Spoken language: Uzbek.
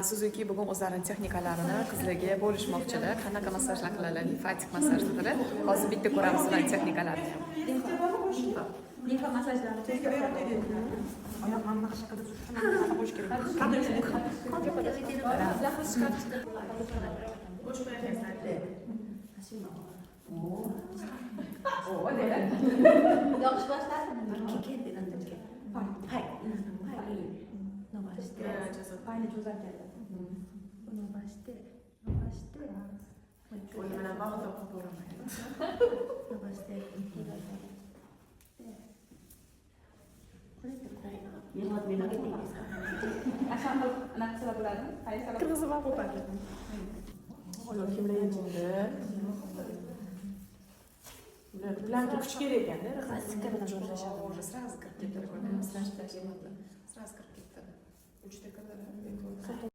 Suzuki bugun o'zlarining texnikalarini qizlarga bo'lishmoqchilar. Qanaqa massajlar qiladi? Limfatik massaj qiladi. Hozir bitta ko'ramiz ularning texnikalarini. Limfa masajlarini oyoqlarni naqsh qilib qo'yish kerak. Yoqish boshladimi? Hay. Payni cho'zarkanlar.伸ばして。Qo'li bilan bog'lab qo'yaman.伸ばして。Qirg'izib olib qo'yadi. Oyoq kimlar yechindi? Ular bilan kuch kerak ekanda. Sразу kirib ketdi. Sразу kirib ketdi. 3 daqiqada